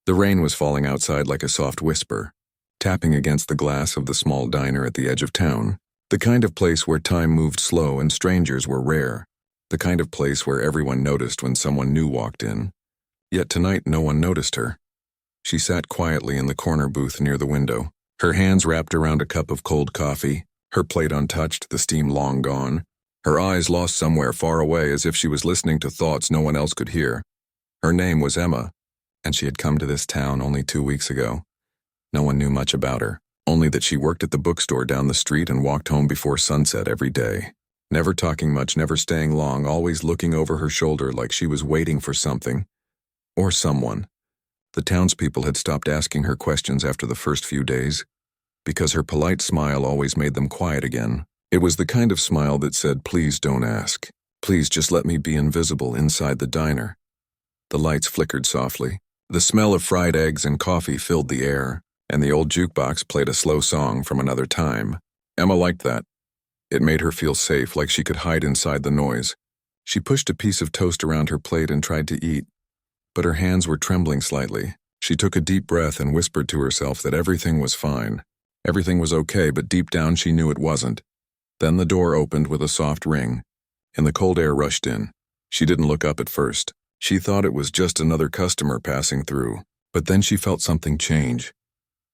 The rain was falling outside like a soft whisper, tapping against the glass of the small diner at the edge of town. The kind of place where time moved slow and strangers were rare. The kind of place where everyone noticed when someone new walked in. Yet tonight no one noticed her. She sat quietly in the corner booth near the window, her hands wrapped around a cup of cold coffee, her plate untouched, the steam long gone, her eyes lost somewhere far away as if she was listening to thoughts no one else could hear. Her name was Emma, and she had come to this town only 2 weeks ago. No one knew much about her, only that she worked at the bookstore down the street and walked home before sunset every day. Never talking much, never staying long, always looking over her shoulder like she was waiting for something. Or someone. The townspeople had stopped asking her questions after the first few days, because her polite smile always made them quiet again. It was the kind of smile that said, "Please don't ask. Please just let me be invisible inside the diner." The lights flickered softly. The smell of fried eggs and coffee filled the air, and the old jukebox played a slow song from another time. Emma liked that. It made her feel safe, like she could hide inside the noise. She pushed a piece of toast around her plate and tried to eat, but her hands were trembling slightly. She took a deep breath and whispered to herself that everything was fine. Everything was okay, but deep down she knew it wasn't. Then the door opened with a soft ring, and the cold air rushed in. She didn't look up at first. She thought it was just another customer passing through, but then she felt something change.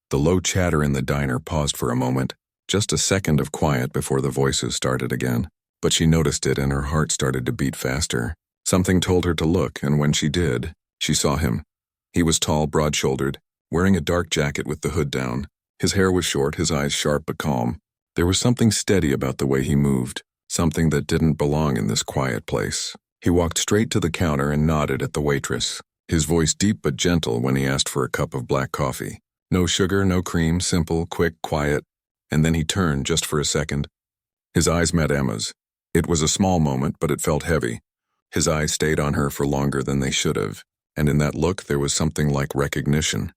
The low chatter in the diner paused for a moment, just a second of quiet before the voices started again. But she noticed it and her heart started to beat faster. Something told her to look, and when she did, she saw him. He was tall, broad-shouldered, wearing a dark jacket with the hood down. His hair was short, his eyes sharp but calm. There was something steady about the way he moved, something that didn't belong in this quiet place. He walked straight to the counter and nodded at the waitress, his voice deep but gentle when he asked for a cup of black coffee. No sugar, no cream, simple, quick, quiet. And then he turned just for a second. His eyes met Emma's. It was a small moment, but it felt heavy. His eyes stayed on her for longer than they should have, and in that look there was something like recognition.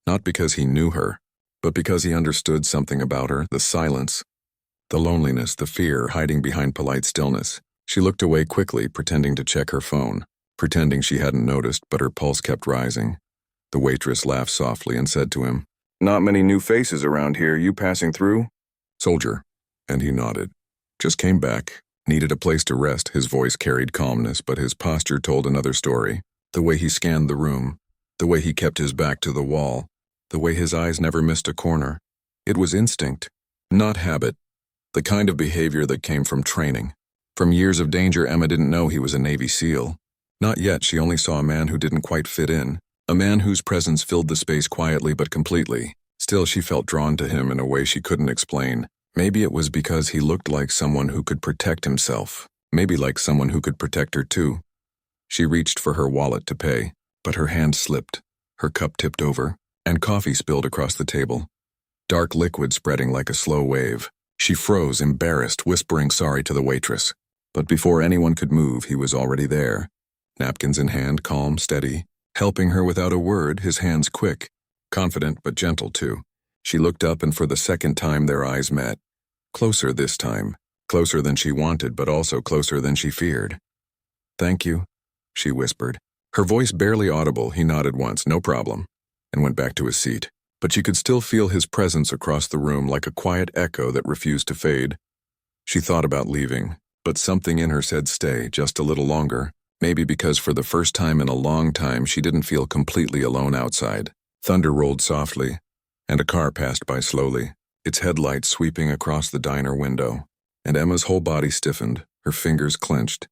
Not because he knew her, but because he understood something about her, the silence, the loneliness, the fear hiding behind polite stillness. She looked away quickly, pretending to check her phone, pretending she hadn't noticed, but her pulse kept rising. The waitress laughed softly and said to him, "Not many new faces around here. You passing through?" "Soldier." And he nodded. "Just came back. Needed a place to rest." His voice carried calmness, but his posture told another story. The way he scanned the room, the way he kept his back to the wall, the way his eyes never missed a corner. It was instinct, not habit, the kind of behavior that came from training. From years of danger, Emma didn't know he was a Navy SEAL. Not yet. She only saw a man who didn't quite fit in, a man whose presence filled the space quietly but completely. Still, she felt drawn to him in a way she couldn't explain. Maybe it was because he looked like someone who could protect himself. Maybe like someone who could protect her too. She reached for her wallet to pay, but her hand slipped. Her cup tipped over, and coffee spilled across the table. Dark liquid spreading like a slow wave. She froze, embarrassed, whispering sorry to the waitress. But before anyone could move, he was already there. Napkins in hand, calm, steady, helping her without a word, his hands quick, confident but gentle too. She looked up, and for the second time their eyes met. Closer this time. Closer than she wanted, but also closer than she feared. "Thank you," she whispered. Her voice barely audible. He nodded once, "No problem," and went back to his seat. But she could still feel his presence across the room like a quiet echo that refused to fade. She thought about leaving, but something in her said stay just a little longer, maybe because for the first time in a long time she didn't feel completely alone outside. Thunder rolled softly, and a car passed by slowly, its headlights sweeping across the diner window, and Emma's whole body stiffened, her fingers clenched.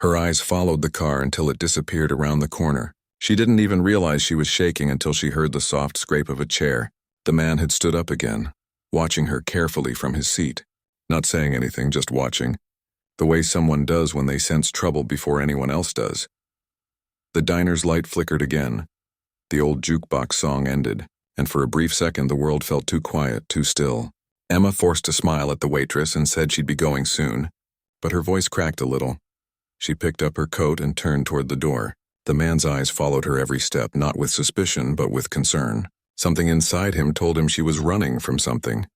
Her eyes followed the car until it disappeared around the corner. She didn't even realize she was shaking until she heard the soft scrape of a chair. The man had stood up again, watching her carefully from his seat, not saying anything, just watching, the way someone does when they sense trouble before anyone else does. The diner's light flickered again. The old jukebox song ended, and for a brief second the world felt too quiet, too still. Emma forced a smile at the waitress and said she'd be going soon, but her voice cracked a little. She picked up her coat and turned toward the door. The man's eyes followed her every step, not with suspicion, but with concern. Something inside him told him she was running from something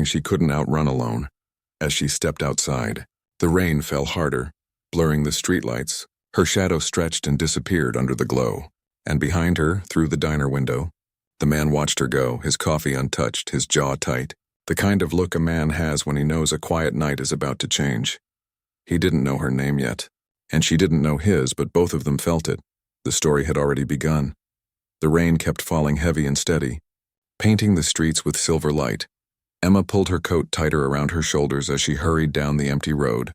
she couldn't outrun alone. As she stepped outside, the rain fell harder, blurring the streetlights. Her shadow stretched and disappeared under the glow. And behind her, through the diner window, the man watched her go, his coffee untouched, his jaw tight, the kind of look a man has when he knows a quiet night is about to change. He didn't know her name yet, and she didn't know his, but both of them felt it. The story had already begun. The rain kept falling heavy and steady, painting the streets with silver light. Emma pulled her coat tighter around her shoulders as she hurried down the empty road,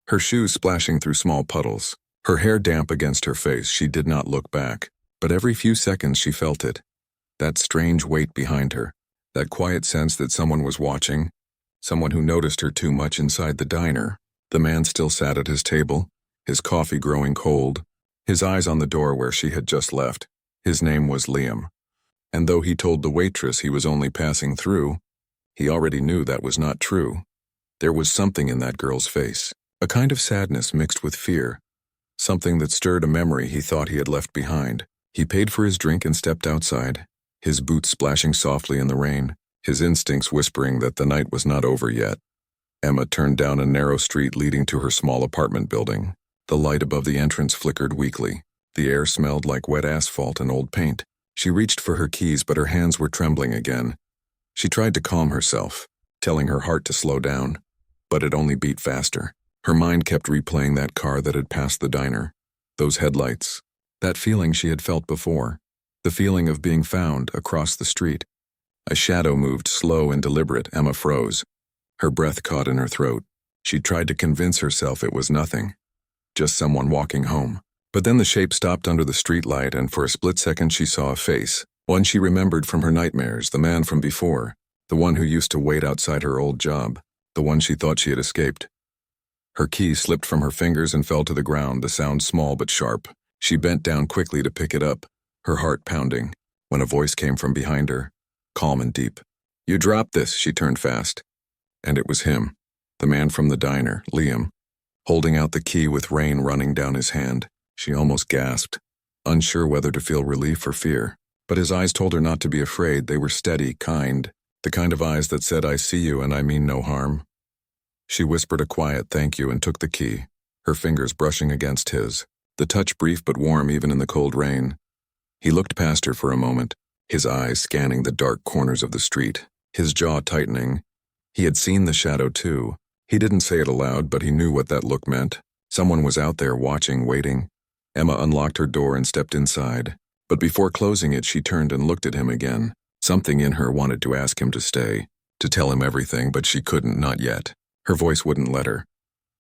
her shoes splashing through small puddles, her hair damp against her face. She did not look back, but every few seconds she felt it, that strange weight behind her, that quiet sense that someone was watching, someone who noticed her too much inside the diner. The man still sat at his table, his coffee growing cold, his eyes on the door where she had just left. His name was Liam. And though he told the waitress he was only passing through, he already knew that was not true. There was something in that girl's face, a kind of sadness mixed with fear, something that stirred a memory he thought he had left behind. He paid for his drink and stepped outside, his boots splashing softly in the rain, his instincts whispering that the night was not over yet. Emma turned down a narrow street leading to her small apartment building. The light above the entrance flickered weakly. The air smelled like wet asphalt and old paint. She reached for her keys, but her hands were trembling again. She tried to calm herself, telling her heart to slow down, but it only beat faster. Her mind kept replaying that car that had passed the diner, those headlights, that feeling she had felt before, the feeling of being found across the street. A shadow moved, slow and deliberate. Emma froze. Her breath caught in her throat. She tried to convince herself it was nothing, just someone walking home. But then the shape stopped under the streetlight, and for a split second she saw a face, one she remembered from her nightmares, the man from before, the one who used to wait outside her old job, the one she thought she had escaped. Her key slipped from her fingers and fell to the ground, the sound small but sharp. She bent down quickly to pick it up, her heart pounding, when a voice came from behind her, calm and deep. "You dropped this." She turned fast. And it was him, the man from the diner, Liam, holding out the key with rain running down his hand. She almost gasped, unsure whether to feel relief or fear. But his eyes told her not to be afraid. They were steady, kind, the kind of eyes that said, "I see you and I mean no harm." She whispered a quiet thank you and took the key, her fingers brushing against his, the touch brief but warm even in the cold rain. He looked past her for a moment, his eyes scanning the dark corners of the street, his jaw tightening. He had seen the shadow too. He didn't say it aloud, but he knew what that look meant. Someone was out there watching, waiting. Emma unlocked her door and stepped inside. But before closing it, she turned and looked at him again. Something in her wanted to ask him to stay, to tell him everything, but she couldn't, not yet. Her voice wouldn't let her.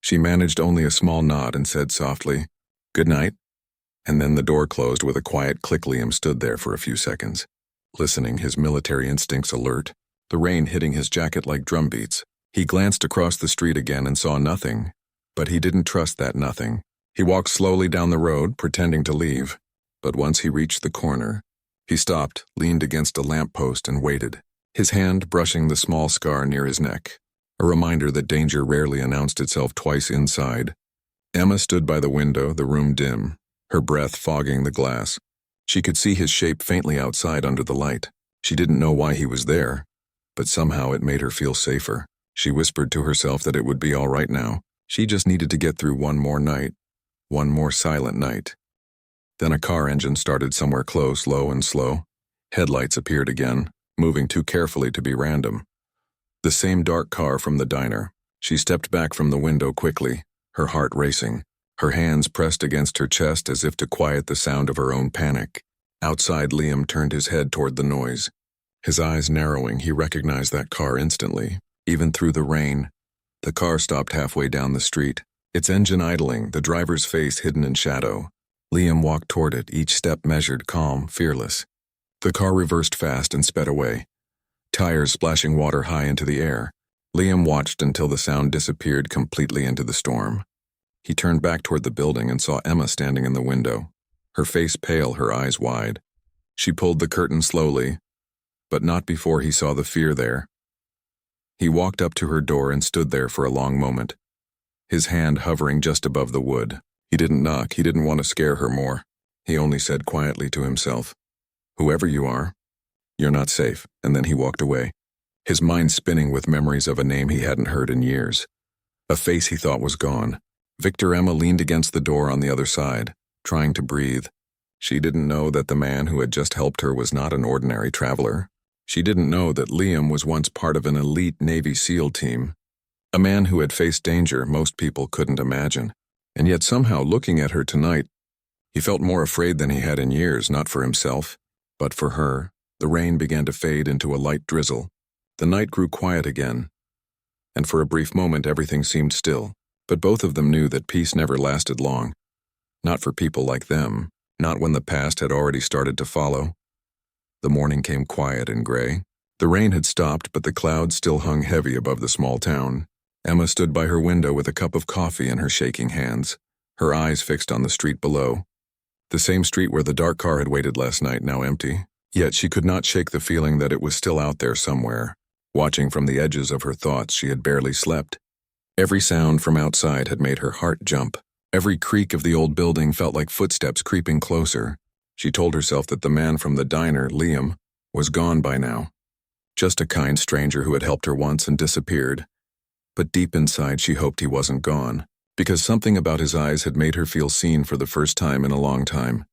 She managed only a small nod and said softly, "Good night." And then the door closed with a quiet click. Liam stood there for a few seconds, listening, his military instincts alert, the rain hitting his jacket like drum beats. He glanced across the street again and saw nothing, but he didn't trust that nothing. He walked slowly down the road, pretending to leave. But once he reached the corner, he stopped, leaned against a lamppost and waited, his hand brushing the small scar near his neck, a reminder that danger rarely announced itself twice inside. Emma stood by the window, the room dim, her breath fogging the glass. She could see his shape faintly outside under the light. She didn't know why he was there, but somehow it made her feel safer. She whispered to herself that it would be all right now. She just needed to get through one more night, one more silent night. Then a car engine started somewhere close, low and slow. Headlights appeared again, moving too carefully to be random. The same dark car from the diner. She stepped back from the window quickly, her heart racing, her hands pressed against her chest as if to quiet the sound of her own panic. Outside, Liam turned his head toward the noise. His eyes narrowing, he recognized that car instantly, even through the rain. The car stopped halfway down the street, its engine idling, the driver's face hidden in shadow. Liam walked toward it, each step measured, calm, fearless. The car reversed fast and sped away, tires splashing water high into the air. Liam watched until the sound disappeared completely into the storm. He turned back toward the building and saw Emma standing in the window, her face pale, her eyes wide. She pulled the curtain slowly, but not before he saw the fear there. He walked up to her door and stood there for a long moment, his hand hovering just above the wood. He didn't knock, he didn't want to scare her more. He only said quietly to himself, "Whoever you are, you're not safe," and then he walked away, his mind spinning with memories of a name he hadn't heard in years, a face he thought was gone. Victor. Emma leaned against the door on the other side, trying to breathe. She didn't know that the man who had just helped her was not an ordinary traveler. She didn't know that Liam was once part of an elite Navy SEAL team, a man who had faced danger most people couldn't imagine. And yet somehow, looking at her tonight, he felt more afraid than he had in years, not for himself, but for her. The rain began to fade into a light drizzle. The night grew quiet again, and for a brief moment everything seemed still. But both of them knew that peace never lasted long. Not for people like them, not when the past had already started to follow. The morning came quiet and gray. The rain had stopped, but the clouds still hung heavy above the small town. Emma stood by her window with a cup of coffee in her shaking hands, her eyes fixed on the street below. The same street where the dark car had waited last night, now empty. Yet she could not shake the feeling that it was still out there somewhere. Watching from the edges of her thoughts, she had barely slept. Every sound from outside had made her heart jump. Every creak of the old building felt like footsteps creeping closer. She told herself that the man from the diner, Liam, was gone by now. Just a kind stranger who had helped her once and disappeared. But deep inside she hoped he wasn't gone, because something about his eyes had made her feel seen for the first time in a long time.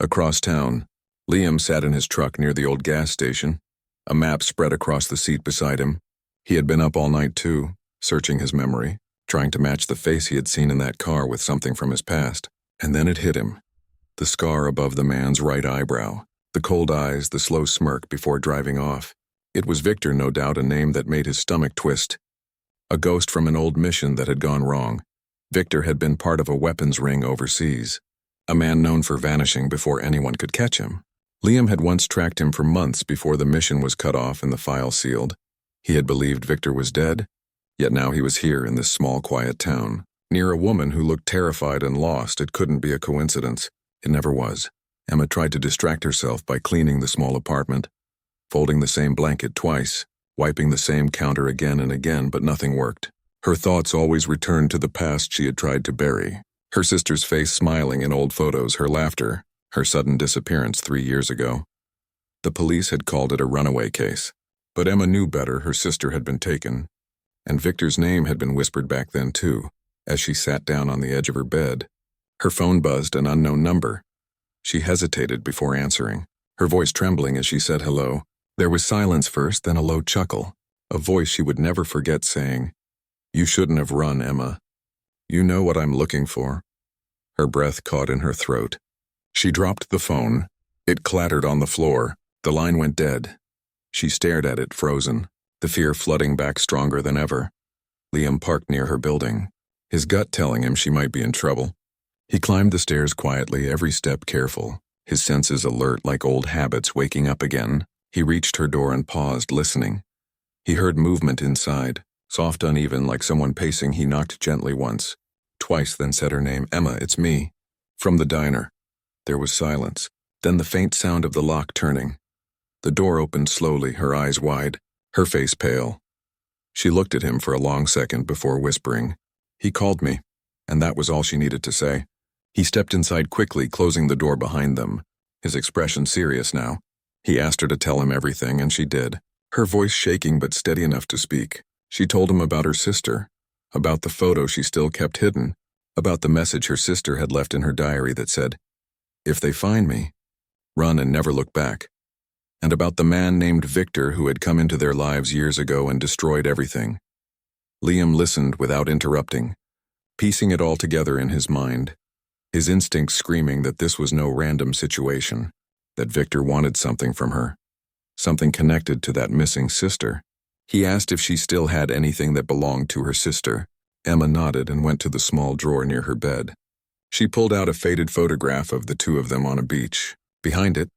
Across town, Liam sat in his truck near the old gas station, a map spread across the seat beside him. He had been up all night too, searching his memory, trying to match the face he had seen in that car with something from his past. And then it hit him. The scar above the man's right eyebrow, the cold eyes, the slow smirk before driving off. It was Victor, no doubt, a name that made his stomach twist. A ghost from an old mission that had gone wrong. Victor had been part of a weapons ring overseas, a man known for vanishing before anyone could catch him. Liam had once tracked him for months before the mission was cut off and the file sealed. He had believed Victor was dead, yet now he was here in this small, quiet town, near a woman who looked terrified and lost. It couldn't be a coincidence. It never was. Emma tried to distract herself by cleaning the small apartment, folding the same blanket twice, wiping the same counter again and again, but nothing worked. Her thoughts always returned to the past she had tried to bury. Her sister's face smiling in old photos, her laughter, her sudden disappearance 3 years ago. The police had called it a runaway case, but Emma knew better. Her sister had been taken, and Victor's name had been whispered back then too, as she sat down on the edge of her bed. Her phone buzzed, an unknown number. She hesitated before answering, her voice trembling as she said hello. There was silence first, then a low chuckle, a voice she would never forget saying, "You shouldn't have run, Emma. You know what I'm looking for." Her breath caught in her throat. She dropped the phone. It clattered on the floor. The line went dead. She stared at it, frozen, the fear flooding back stronger than ever. Liam parked near her building, his gut telling him she might be in trouble. He climbed the stairs quietly, every step careful, his senses alert like old habits waking up again. He reached her door and paused, listening. He heard movement inside, soft, uneven, like someone pacing. He knocked gently once, twice, then said her name, "Emma, it's me." From the diner. There was silence, then the faint sound of the lock turning. The door opened slowly, her eyes wide, her face pale. She looked at him for a long second before whispering, "He called me," and that was all she needed to say. He stepped inside quickly, closing the door behind them, his expression serious now. He asked her to tell him everything, and she did, her voice shaking but steady enough to speak. She told him about her sister, about the photo she still kept hidden, about the message her sister had left in her diary that said, "If they find me, run and never look back," and about the man named Victor who had come into their lives years ago and destroyed everything. Liam listened without interrupting, piecing it all together in his mind, his instincts screaming that this was no random situation, that Victor wanted something from her, something connected to that missing sister. He asked if she still had anything that belonged to her sister. Emma nodded and went to the small drawer near her bed. She pulled out a faded photograph of the two of them on a beach. Behind it,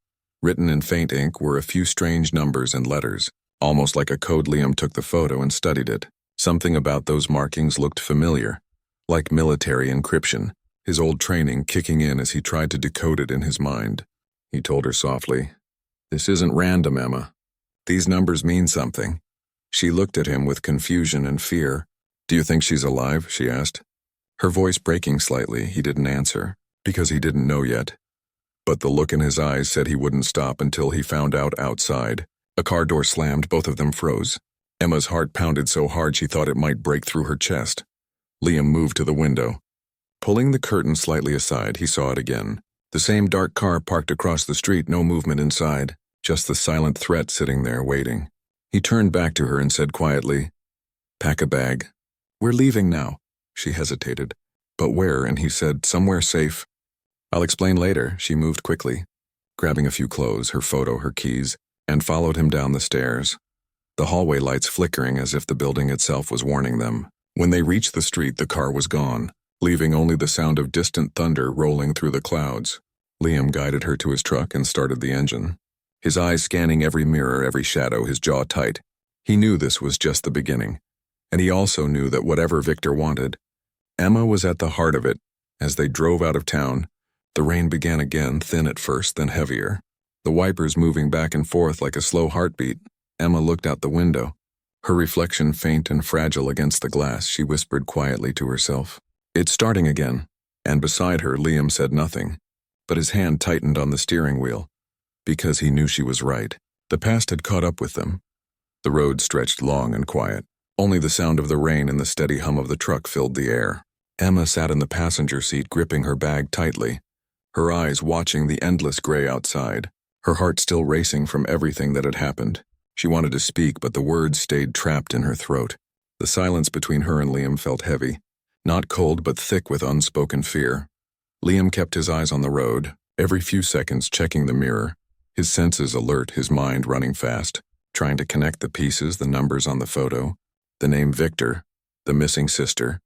written in faint ink, were a few strange numbers and letters, almost like a code. Liam took the photo and studied it. Something about those markings looked familiar, like military encryption, his old training kicking in as he tried to decode it in his mind. He told her softly, "This isn't random, Emma. These numbers mean something." She looked at him with confusion and fear. "Do you think she's alive?" she asked. Her voice breaking slightly. He didn't answer, because he didn't know yet. But the look in his eyes said he wouldn't stop until he found out. Outside, a car door slammed. Both of them froze. Emma's heart pounded so hard she thought it might break through her chest. Liam moved to the window. Pulling the curtain slightly aside, he saw it again. The same dark car parked across the street, no movement inside, just the silent threat sitting there waiting. He turned back to her and said quietly, "Pack a bag. We're leaving now." She hesitated. "But where?" And he said, "Somewhere safe." "I'll explain later." She moved quickly, grabbing a few clothes, her photo, her keys, and followed him down the stairs, the hallway lights flickering as if the building itself was warning them. When they reached the street, the car was gone, leaving only the sound of distant thunder rolling through the clouds. Liam guided her to his truck and started the engine, his eyes scanning every mirror, every shadow, his jaw tight. He knew this was just the beginning, and he also knew that whatever Victor wanted, Emma was at the heart of it. As they drove out of town, the rain began again, thin at first, then heavier, the wipers moving back and forth like a slow heartbeat. Emma looked out the window, her reflection faint and fragile against the glass. She whispered quietly to herself, "It's starting again." And beside her, Liam said nothing, but his hand tightened on the steering wheel, because he knew she was right. The past had caught up with them. The road stretched long and quiet. Only the sound of the rain and the steady hum of the truck filled the air. Emma sat in the passenger seat, gripping her bag tightly, her eyes watching the endless gray outside, her heart still racing from everything that had happened. She wanted to speak, but the words stayed trapped in her throat. The silence between her and Liam felt heavy, not cold but thick with unspoken fear. Liam kept his eyes on the road, every few seconds checking the mirror, his senses alert, his mind running fast, trying to connect the pieces, the numbers on the photo, the name Victor, the missing sister.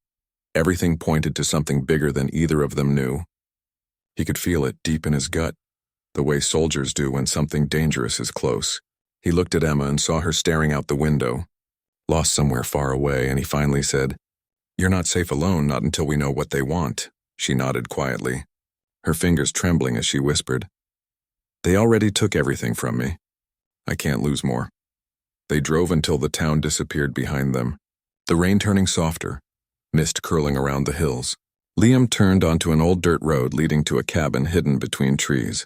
Everything pointed to something bigger than either of them knew. He could feel it deep in his gut, the way soldiers do when something dangerous is close. He looked at Emma and saw her staring out the window, lost somewhere far away, and he finally said, "You're not safe alone, not until we know what they want." She nodded quietly, her fingers trembling as she whispered, "They already took everything from me. I can't lose more." They drove until the town disappeared behind them, the rain turning softer, mist curling around the hills. Liam turned onto an old dirt road leading to a cabin hidden between trees.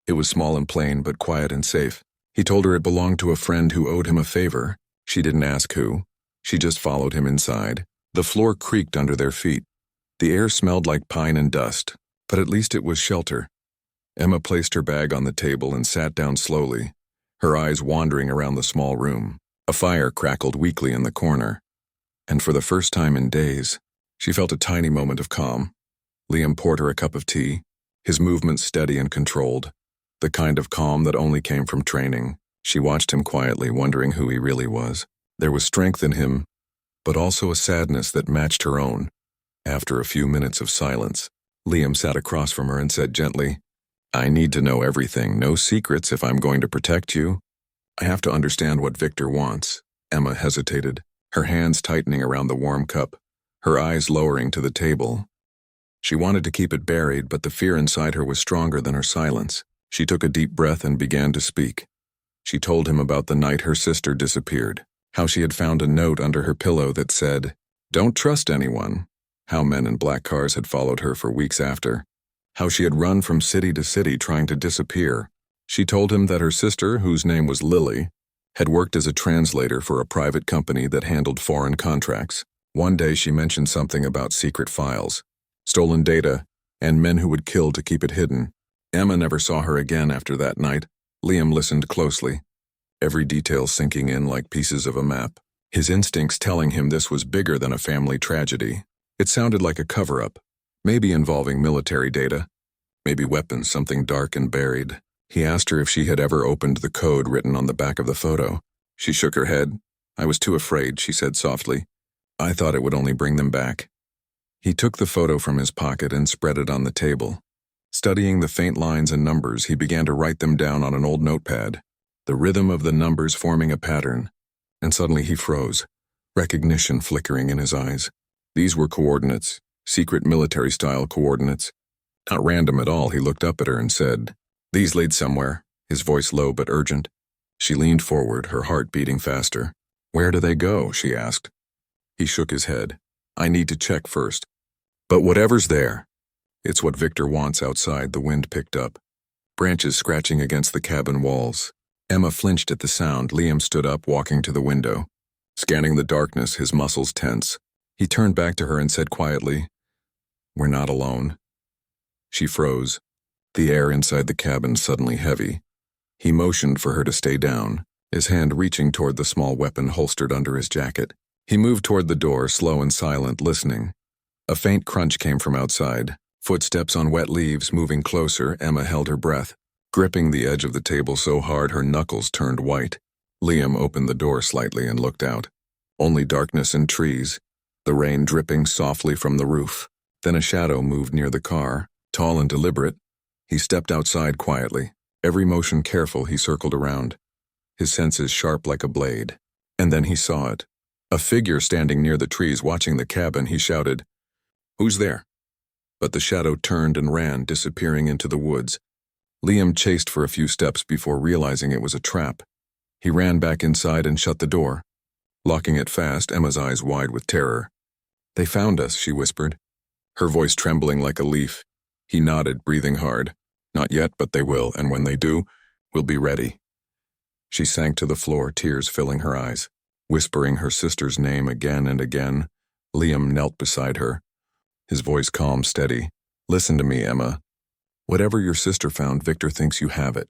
It was small and plain, but quiet and safe. He told her it belonged to a friend who owed him a favor. She didn't ask who. She just followed him inside. The floor creaked under their feet. The air smelled like pine and dust, but at least it was shelter. Emma placed her bag on the table and sat down slowly, her eyes wandering around the small room. A fire crackled weakly in the corner, and for the first time in days, she felt a tiny moment of calm. Liam poured her a cup of tea, his movements steady and controlled, the kind of calm that only came from training. She watched him quietly, wondering who he really was. There was strength in him, but also a sadness that matched her own. After a few minutes of silence, Liam sat across from her and said gently, "I need to know everything, no secrets if I'm going to protect you. I have to understand what Victor wants." Emma hesitated, her hands tightening around the warm cup, her eyes lowering to the table. She wanted to keep it buried, but the fear inside her was stronger than her silence. She took a deep breath and began to speak. She told him about the night her sister disappeared, how she had found a note under her pillow that said, "Don't trust anyone," how men in black cars had followed her for weeks after, how she had run from city to city trying to disappear. She told him that her sister, whose name was Lily, had worked as a translator for a private company that handled foreign contracts. One day she mentioned something about secret files, stolen data, and men who would kill to keep it hidden. Emma never saw her again after that night. Liam listened closely, every detail sinking in like pieces of a map, his instincts telling him this was bigger than a family tragedy. It sounded like a cover-up, maybe involving military data, maybe weapons, something dark and buried. He asked her if she had ever opened the code written on the back of the photo. She shook her head. "I was too afraid," she said softly. "I thought it would only bring them back." He took the photo from his pocket and spread it on the table. Studying the faint lines and numbers, he began to write them down on an old notepad, the rhythm of the numbers forming a pattern. And suddenly he froze, recognition flickering in his eyes. These were coordinates, secret military-style coordinates. Not random at all. He looked up at her and said, "These lead somewhere," his voice low but urgent. She leaned forward, her heart beating faster. "Where do they go?" she asked. He shook his head. "I need to check first. But whatever's there, it's what Victor wants." Outside, the wind picked up, branches scratching against the cabin walls. Emma flinched at the sound. Liam stood up, walking to the window, scanning the darkness, his muscles tense. He turned back to her and said quietly, "We're not alone." She froze, the air inside the cabin suddenly heavy. He motioned for her to stay down, his hand reaching toward the small weapon holstered under his jacket. He moved toward the door, slow and silent, listening. A faint crunch came from outside. Footsteps on wet leaves moving closer. Emma held her breath, gripping the edge of the table so hard her knuckles turned white. Liam opened the door slightly and looked out. Only darkness and trees, the rain dripping softly from the roof. Then a shadow moved near the car, tall and deliberate. He stepped outside quietly, every motion careful. He circled around, his senses sharp like a blade. And then he saw it. A figure standing near the trees watching the cabin. He shouted, "Who's there?" But the shadow turned and ran, disappearing into the woods. Liam chased for a few steps before realizing it was a trap. He ran back inside and shut the door, locking it fast, Emma's eyes wide with terror. "They found us," she whispered, her voice trembling like a leaf. He nodded, breathing hard. "Not yet, but they will, and when they do, we'll be ready." She sank to the floor, tears filling her eyes. Whispering her sister's name again and again, Liam knelt beside her, his voice calm, steady. "Listen to me, Emma. Whatever your sister found, Victor thinks you have it.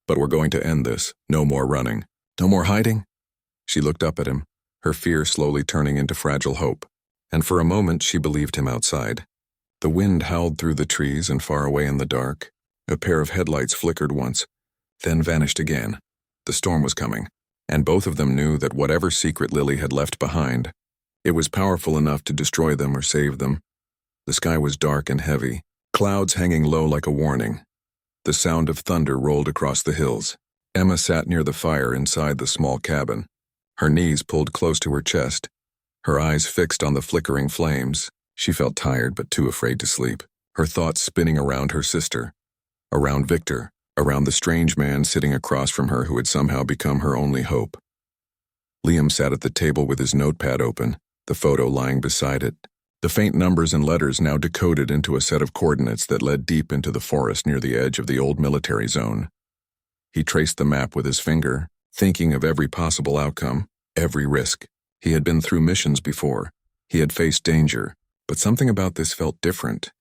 But we're going to end this. No more running. No more hiding." She looked up at him, her fear slowly turning into fragile hope. And for a moment she believed him outside. The wind howled through the trees and far away in the dark. A pair of headlights flickered once, then vanished again. The storm was coming, and both of them knew that whatever secret Lily had left behind, it was powerful enough to destroy them or save them. The sky was dark and heavy, clouds hanging low like a warning. The sound of thunder rolled across the hills. Emma sat near the fire inside the small cabin, her knees pulled close to her chest, her eyes fixed on the flickering flames. She felt tired but too afraid to sleep, her thoughts spinning around her sister, around Victor, around the strange man sitting across from her who had somehow become her only hope. Liam sat at the table with his notepad open, the photo lying beside it, the faint numbers and letters now decoded into a set of coordinates that led deep into the forest near the edge of the old military zone. He traced the map with his finger, thinking of every possible outcome, every risk. He had been through missions before. He had faced danger, but something about this felt different,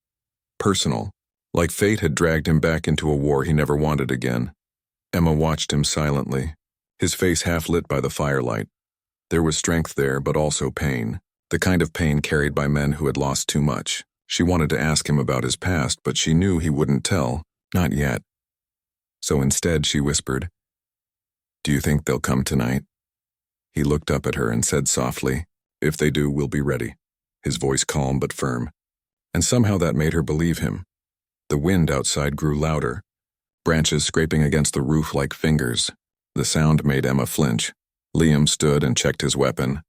personal, like fate had dragged him back into a war he never wanted again. Emma watched him silently, his face half lit by the firelight. There was strength there, but also pain, the kind of pain carried by men who had lost too much. She wanted to ask him about his past, but she knew he wouldn't tell, not yet. So instead she whispered, "Do you think they'll come tonight?" He looked up at her and said softly, "If they do, we'll be ready," his voice calm but firm. And somehow that made her believe him. The wind outside grew louder, branches scraping against the roof like fingers. The sound made Emma flinch. Liam stood and checked his weapon,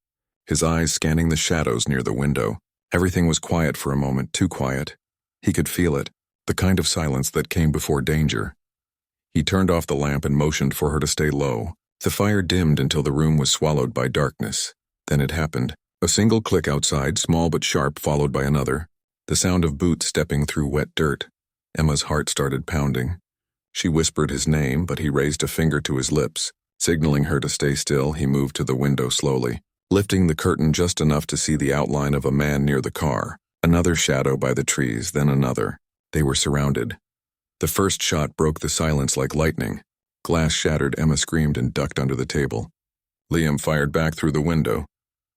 his eyes scanning the shadows near the window. Everything was quiet for a moment, too quiet. He could feel it, the kind of silence that came before danger. He turned off the lamp and motioned for her to stay low. The fire dimmed until the room was swallowed by darkness. Then it happened. A single click outside, small but sharp, followed by another. The sound of boots stepping through wet dirt. Emma's heart started pounding. She whispered his name, but he raised a finger to his lips. Signaling her to stay still, he moved to the window slowly, lifting the curtain just enough to see the outline of a man near the car. Another shadow by the trees, then another. They were surrounded. The first shot broke the silence like lightning. Glass shattered. Emma screamed and ducked under the table. Liam fired back through the window,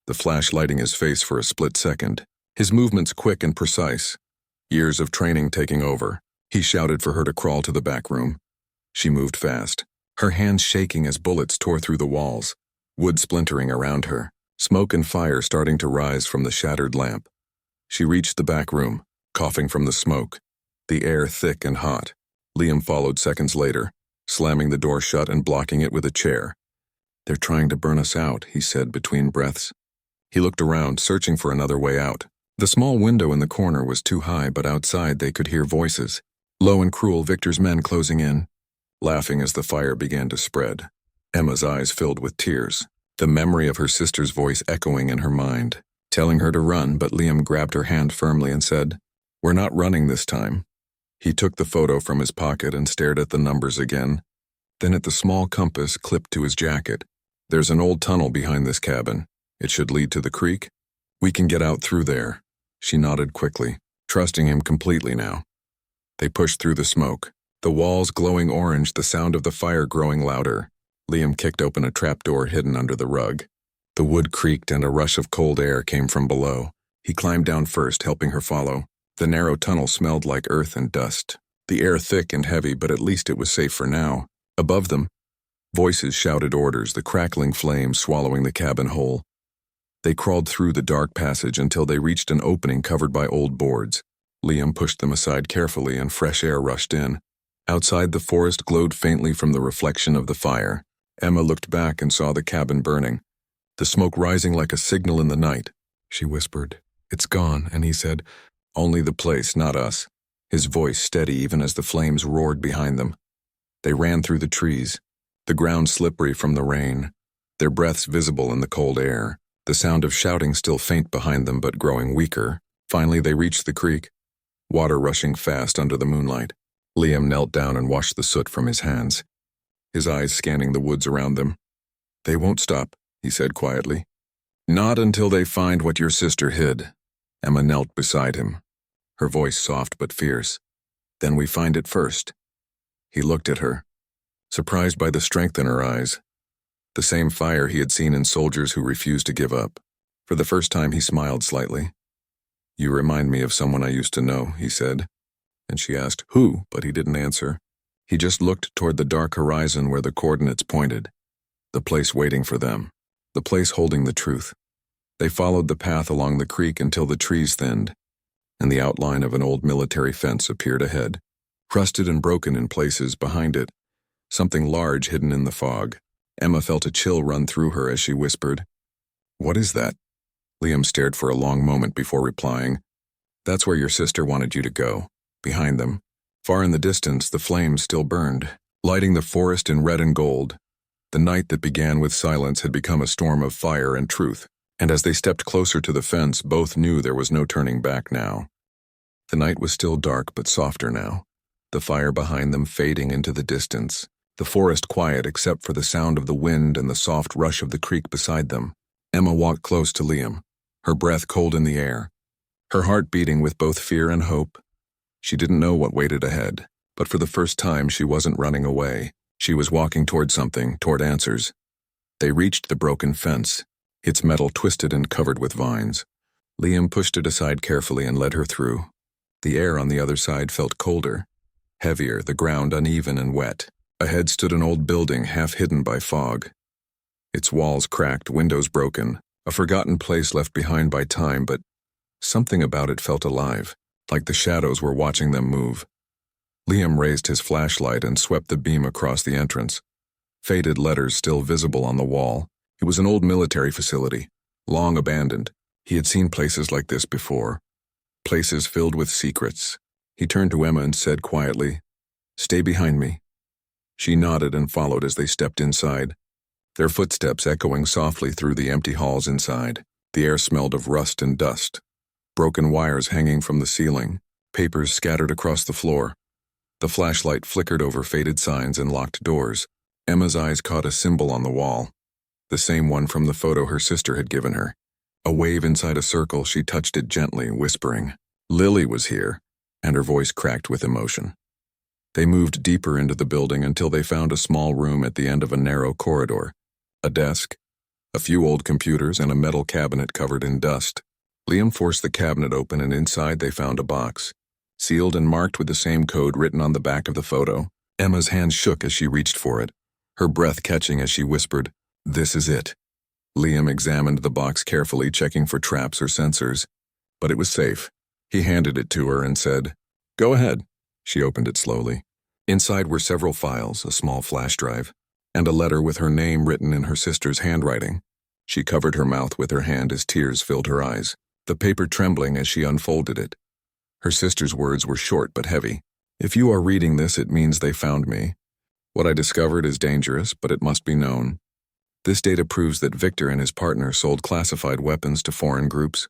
the flash lighting his face for a split second. His movements quick and precise, years of training taking over. He shouted for her to crawl to the back room. She moved fast, her hands shaking as bullets tore through the walls, wood splintering around her, smoke and fire starting to rise from the shattered lamp. She reached the back room, coughing from the smoke, the air thick and hot. Liam followed seconds later, slamming the door shut and blocking it with a chair. "They're trying to burn us out," he said between breaths. He looked around, searching for another way out. The small window in the corner was too high, but outside they could hear voices. Low and cruel, Victor's men closing in, laughing as the fire began to spread. Emma's eyes filled with tears, the memory of her sister's voice echoing in her mind, telling her to run, but Liam grabbed her hand firmly and said, "We're not running this time." He took the photo from his pocket and stared at the numbers again, then at the small compass clipped to his jacket. "There's an old tunnel behind this cabin. It should lead to the creek. We can get out through there." She nodded quickly, trusting him completely now. They pushed through the smoke, the walls glowing orange, the sound of the fire growing louder. Liam kicked open a trapdoor hidden under the rug. The wood creaked and a rush of cold air came from below. He climbed down first, helping her follow. The narrow tunnel smelled like earth and dust. The air thick and heavy, but at least it was safe for now. Above them, voices shouted orders, the crackling flames swallowing the cabin whole. They crawled through the dark passage until they reached an opening covered by old boards. Liam pushed them aside carefully and fresh air rushed in. Outside, the forest glowed faintly from the reflection of the fire. Emma looked back and saw the cabin burning, the smoke rising like a signal in the night. She whispered, "It's gone," and he said, "Only the place, not us," his voice steady even as the flames roared behind them. They ran through the trees, the ground slippery from the rain, their breaths visible in the cold air, the sound of shouting still faint behind them but growing weaker. Finally, they reached the creek, water rushing fast under the moonlight. Liam knelt down and washed the soot from his hands, his eyes scanning the woods around them. "They won't stop," he said quietly. "Not until they find what your sister hid." Emma knelt beside him, her voice soft but fierce. "Then we find it first." He looked at her, surprised by the strength in her eyes, the same fire he had seen in soldiers who refused to give up. For the first time he smiled slightly. "You remind me of someone I used to know," he said. And she asked, "Who?" But he didn't answer. He just looked toward the dark horizon where the coordinates pointed. The place waiting for them. The place holding the truth. They followed the path along the creek until the trees thinned, and the outline of an old military fence appeared ahead, crusted and broken in places behind it, something large hidden in the fog. Emma felt a chill run through her as she whispered, "What is that?" Liam stared for a long moment before replying, "That's where your sister wanted you to go." Behind them, far in the distance, the flames still burned, lighting the forest in red and gold. The night that began with silence had become a storm of fire and truth, and as they stepped closer to the fence, both knew there was no turning back now. The night was still dark but softer now, the fire behind them fading into the distance, the forest quiet except for the sound of the wind and the soft rush of the creek beside them. Emma walked close to Liam, her breath cold in the air, her heart beating with both fear and hope. She didn't know what waited ahead, but for the first time she wasn't running away. She was walking toward something, toward answers. They reached the broken fence, its metal twisted and covered with vines. Liam pushed it aside carefully and led her through. The air on the other side felt colder, heavier, the ground uneven and wet. Ahead stood an old building half hidden by fog. Its walls cracked, windows broken, a forgotten place left behind by time, but something about it felt alive, like the shadows were watching them move. Liam raised his flashlight and swept the beam across the entrance. Faded letters still visible on the wall. It was an old military facility, long abandoned. He had seen places like this before, places filled with secrets. He turned to Emma and said quietly, "Stay behind me." She nodded and followed as they stepped inside, their footsteps echoing softly through the empty halls inside. The air smelled of rust and dust, broken wires hanging from the ceiling, papers scattered across the floor. The flashlight flickered over faded signs and locked doors. Emma's eyes caught a symbol on the wall, the same one from the photo her sister had given her. A wave inside a circle, she touched it gently, whispering, "Lily was here," and her voice cracked with emotion. They moved deeper into the building until they found a small room at the end of a narrow corridor. A desk, a few old computers, and a metal cabinet covered in dust. Liam forced the cabinet open, and inside they found a box, sealed and marked with the same code written on the back of the photo. Emma's hand shook as she reached for it, her breath catching as she whispered, "This is it." Liam examined the box carefully, checking for traps or sensors, but it was safe. He handed it to her and said, "Go ahead." She opened it slowly. Inside were several files, a small flash drive, and a letter with her name written in her sister's handwriting. She covered her mouth with her hand as tears filled her eyes, the paper trembling as she unfolded it. Her sister's words were short but heavy. "If you are reading this, it means they found me. What I discovered is dangerous, but it must be known. This data proves that Victor and his partner sold classified weapons to foreign groups.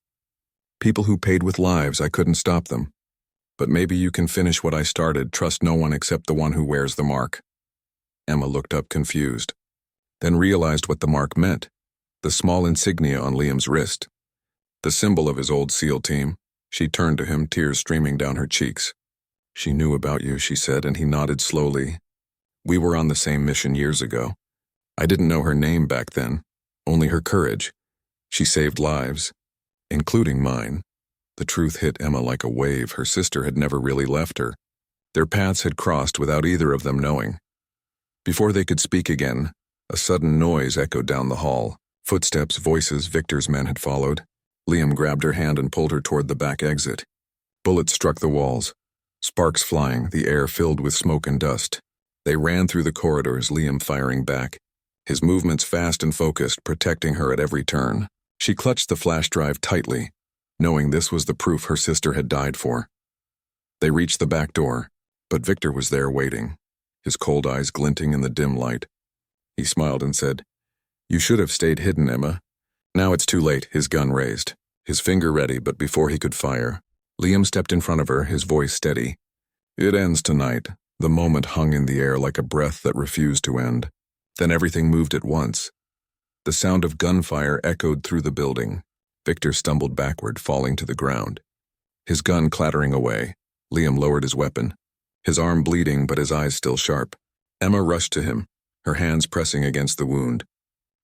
People who paid with lives. I couldn't stop them. But maybe you can finish what I started. Trust no one except the one who wears the mark." Emma looked up confused, then realized what the mark meant, the small insignia on Liam's wrist, the symbol of his old SEAL team. She turned to him, tears streaming down her cheeks. She knew about you, she said, and he nodded slowly. We were on the same mission years ago. I didn't know her name back then, only her courage. She saved lives, including mine. The truth hit Emma like a wave. Her sister had never really left her. Their paths had crossed without either of them knowing. Before they could speak again, a sudden noise echoed down the hall. Footsteps, voices. Victor's men had followed. Liam grabbed her hand and pulled her toward the back exit. Bullets struck the walls, sparks flying, the air filled with smoke and dust. They ran through the corridors, Liam firing back, his movements fast and focused, protecting her at every turn. She clutched the flash drive tightly, knowing this was the proof her sister had died for. They reached the back door, but Victor was there waiting, his cold eyes glinting in the dim light. He smiled and said, "You should have stayed hidden, Emma." Now it's too late, his gun raised, his finger ready, but before he could fire, Liam stepped in front of her, his voice steady. "It ends tonight." The moment hung in the air like a breath that refused to end. Then everything moved at once. The sound of gunfire echoed through the building. Victor stumbled backward, falling to the ground. His gun clattering away, Liam lowered his weapon, his arm bleeding but his eyes still sharp. Emma rushed to him, her hands pressing against the wound,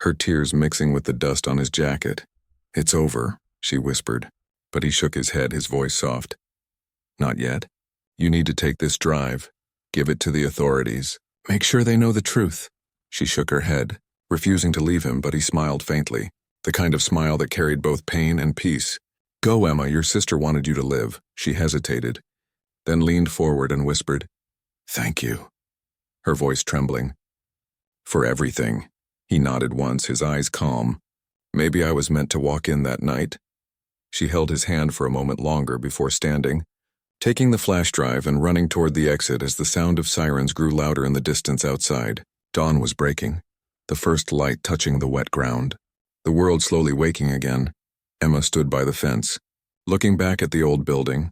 her tears mixing with the dust on his jacket. "It's over," she whispered, but he shook his head, his voice soft. "Not yet. You need to take this drive. Give it to the authorities. Make sure they know the truth." She shook her head, refusing to leave him, but he smiled faintly, the kind of smile that carried both pain and peace. "Go, Emma, your sister wanted you to live." She hesitated, then leaned forward and whispered, "Thank you," her voice trembling. "For everything." He nodded once, his eyes calm. "Maybe I was meant to walk in that night." She held his hand for a moment longer before standing, taking the flash drive and running toward the exit as the sound of sirens grew louder in the distance outside. Dawn was breaking, the first light touching the wet ground. The world slowly waking again. Emma stood by the fence, looking back at the old building,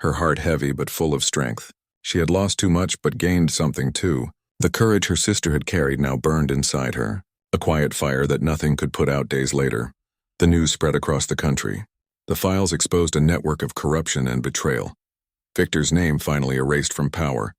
her heart heavy but full of strength. She had lost too much but gained something too. The courage her sister had carried now burned inside her, a quiet fire that nothing could put out days later. The news spread across the country. The files exposed a network of corruption and betrayal. Victor's name finally erased from power.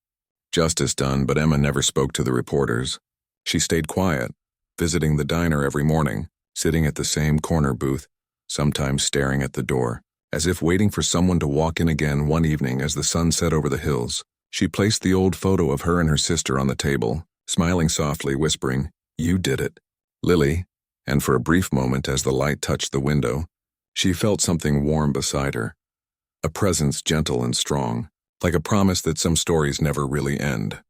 Justice done, but Emma never spoke to the reporters. She stayed quiet, visiting the diner every morning, sitting at the same corner booth, sometimes staring at the door, as if waiting for someone to walk in again. One evening as the sun set over the hills, she placed the old photo of her and her sister on the table, smiling softly, whispering, "You did it, Lily," and for a brief moment as the light touched the window, she felt something warm beside her, a presence gentle and strong, like a promise that some stories never really end.